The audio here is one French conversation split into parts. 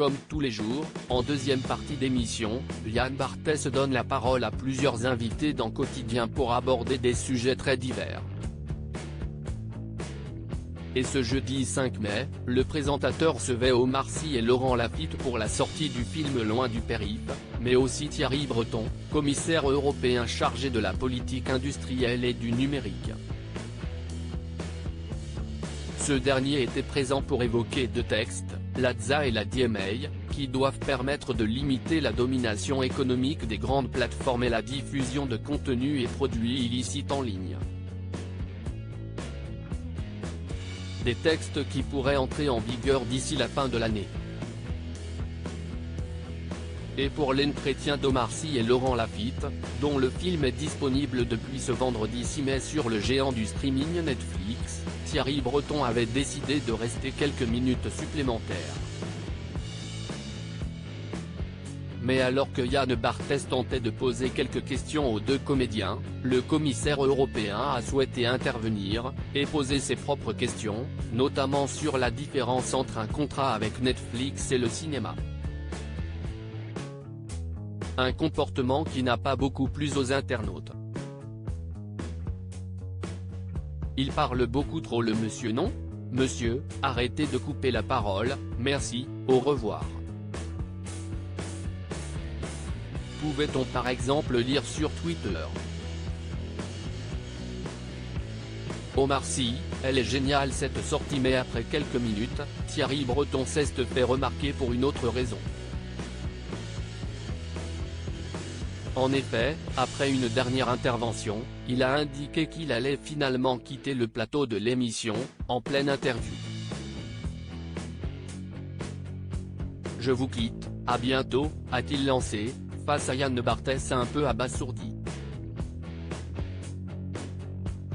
Comme tous les jours, en deuxième partie d'émission, Yann Barthès donne la parole à plusieurs invités dans Quotidien pour aborder des sujets très divers. Et ce jeudi 5 mai, le présentateur recevait Omar Sy et Laurent Laffitte pour la sortie du film Loin du périph', mais aussi Thierry Breton, commissaire européen chargé de la politique industrielle et du numérique. Ce dernier était présent pour évoquer deux textes, l'ATSA et la DMA, qui doivent permettre de limiter la domination économique des grandes plateformes et la diffusion de contenus et produits illicites en ligne. Des textes qui pourraient entrer en vigueur d'ici la fin de l'année. Et pour l'entretien d'Omar Sy et Laurent Laffitte, dont le film est disponible depuis ce vendredi 6 mai sur le géant du streaming Netflix, Thierry Breton avait décidé de rester quelques minutes supplémentaires. Mais alors que Yann Barthès tentait de poser quelques questions aux deux comédiens, le commissaire européen a souhaité intervenir, et poser ses propres questions, notamment sur la différence entre un contrat avec Netflix et le cinéma. Un comportement qui n'a pas beaucoup plu aux internautes. Il parle beaucoup trop le monsieur non ? Monsieur, arrêtez de couper la parole, merci, au revoir. Pouvait-on par exemple lire sur Twitter ? Omar Sy, elle est géniale cette sortie, mais après quelques minutes, Thierry Breton s'est fait remarquer pour une autre raison. En effet, après une dernière intervention, il a indiqué qu'il allait finalement quitter le plateau de l'émission, en pleine interview. Je vous quitte, à bientôt, a-t-il lancé, face à Yann Barthès un peu abasourdi.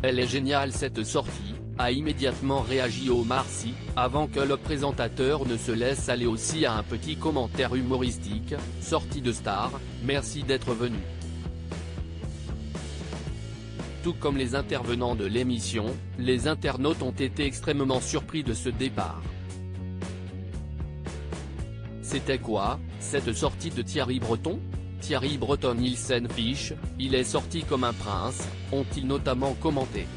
Elle est géniale cette sortie, a immédiatement réagi Omar Sy, avant que le présentateur ne se laisse aller aussi à un petit commentaire humoristique, sortie de star, merci d'être venu. Tout comme les intervenants de l'émission, les internautes ont été extrêmement surpris de ce départ. C'était quoi, cette sortie de Thierry Breton ? Thierry Breton il s'en fiche, il est sorti comme un prince, ont-ils notamment commenté.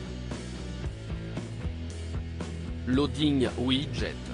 Loading widget.